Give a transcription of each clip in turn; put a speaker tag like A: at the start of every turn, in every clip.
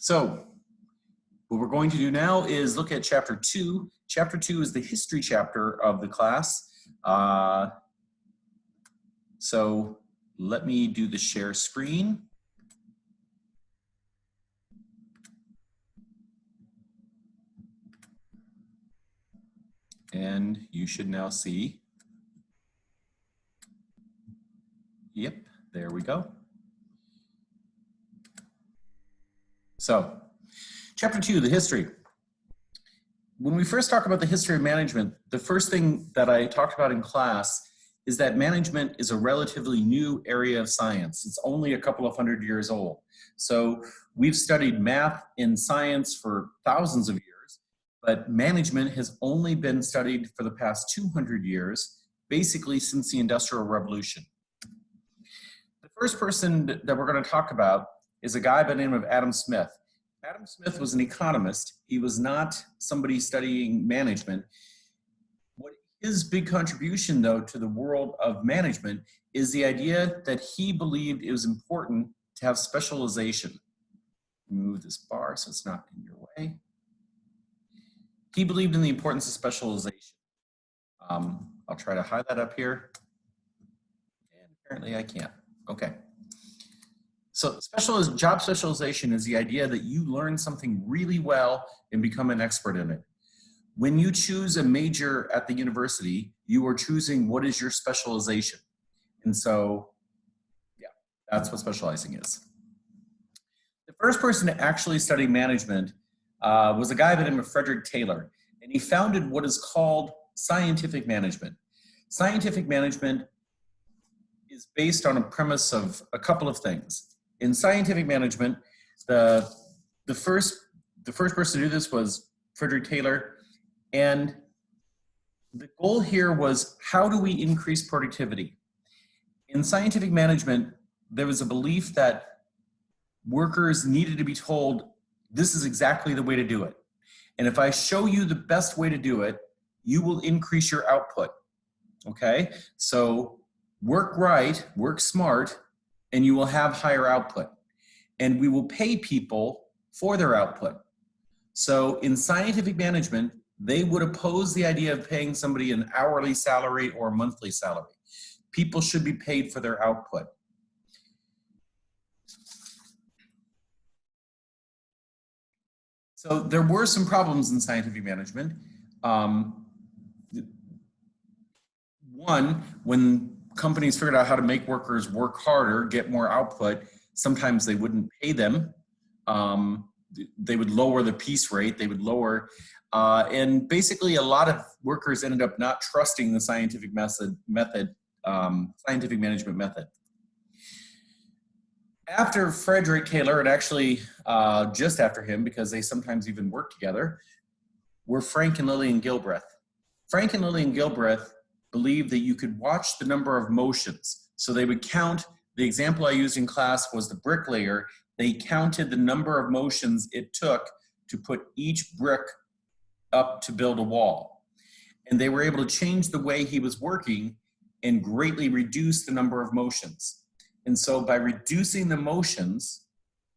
A: So what we're going to do now is look at chapter 2. Chapter 2 is the history chapter of the class. So let me do the share screen. And you should now see. Yep, there we go. So, chapter 2, the history. When we first talk about the history of management, the first thing that I talked about in class is that management is a relatively new area of science. It's only a couple of hundred years old. So we've studied math and science for thousands of years, but management has only been studied for the past 200 years, basically since the Industrial Revolution. The first person that we're going to talk about is a guy by the name of Adam Smith. Adam Smith was an economist. He was not somebody studying management. What his big contribution, though, to the world of management is the idea that he believed it was important to have specialization. Move this bar so it's not in your way. He believed in the importance of specialization. I'll try to hide that up here. And apparently I can't. Okay. So job specialization is the idea that you learn something really well and become an expert in it. When you choose a major at the university, you are choosing what is your specialization. And so, yeah, that's what specializing is. The first person to actually study management was a guy by the name of Frederick Taylor, and he founded what is called scientific management. Scientific management is based on a premise of a couple of things. In scientific management, the first person to do this was Frederick Taylor, and the goal here was, how do we increase productivity? In scientific management, there was a belief that workers needed to be told, this is exactly the way to do it. And if I show you the best way to do it, you will increase your output, okay? So work right, work smart, and you will have higher output. And we will pay people for their output. So in scientific management, they would oppose the idea of paying somebody an hourly salary or a monthly salary. People should be paid for their output. So there were some problems in scientific management. One, when companies figured out how to make workers work harder, get more output, sometimes they wouldn't pay them. They would lower the piece rate, they would lower, and basically a lot of workers ended up not trusting the scientific scientific management method. After Frederick Taylor, and actually just after him, because they sometimes even worked together, were Frank and Lillian Gilbreth. Frank and Lillian Gilbreth believed that you could watch the number of motions. So they would count, the example I used in class was the bricklayer. They counted the number of motions it took to put each brick up to build a wall. And they were able to change the way he was working and greatly reduce the number of motions. And so by reducing the motions,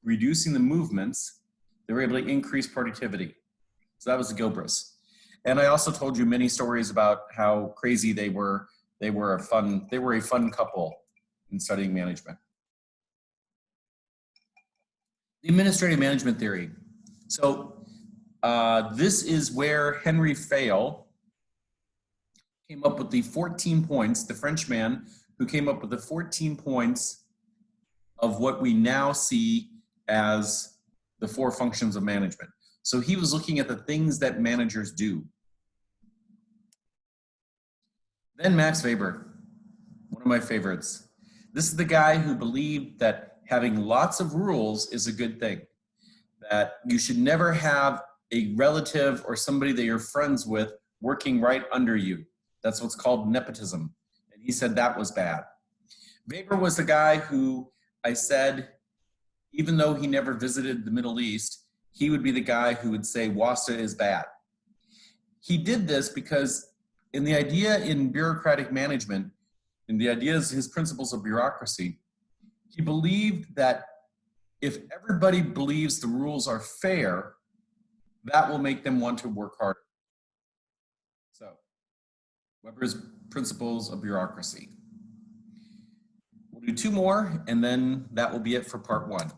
A: reducing the movements, they were able to increase productivity. So that was the Gilbreths. And I also told you many stories about how crazy they were. They were a fun couple in studying management. The administrative management theory. So this is where Henry Fayol came up with the 14 points, the Frenchman who came up with the 14 points of what we now see as the 4 functions of management. So he was looking at the things that managers do. Then Max Weber, one of my favorites. This is the guy who believed that having lots of rules is a good thing, that you should never have a relative or somebody that you're friends with working right under you. That's what's called nepotism. And he said that was bad. Weber was the guy who I said, even though he never visited the Middle East, he would be the guy who would say WASA is bad. He did this because in the idea in bureaucratic management, in the ideas, his principles of bureaucracy, he believed that if everybody believes the rules are fair, that will make them want to work harder. So, Weber's principles of bureaucracy. We'll do 2 more, and then that will be it for part 1.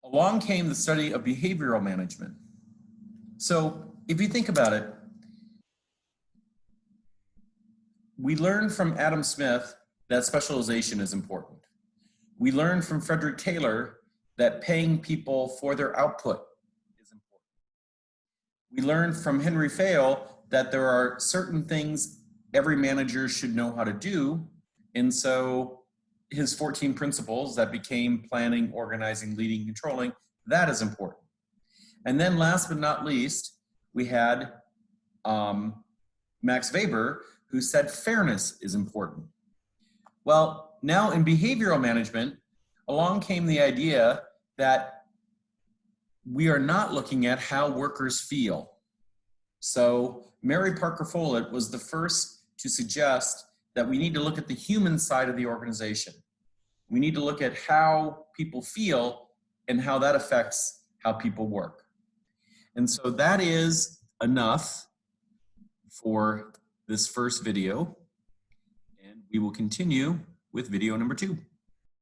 A: Along came the study of behavioral management. So, if you think about it, we learned from Adam Smith that specialization is important. We learned from Frederick Taylor that paying people for their output is important. We learned from Henry Fayol that there are certain things every manager should know how to do, and so his 14 principles that became planning, organizing, leading, controlling, that is important. And then last but not least, we had Max Weber, who said fairness is important. Well, now in behavioral management, along came the idea that we are not looking at how workers feel. So Mary Parker Follett was the first to suggest that we need to look at the human side of the organization. We need to look at how people feel and how that affects how people work. And so that is enough for this first video, and we will continue with video number 2.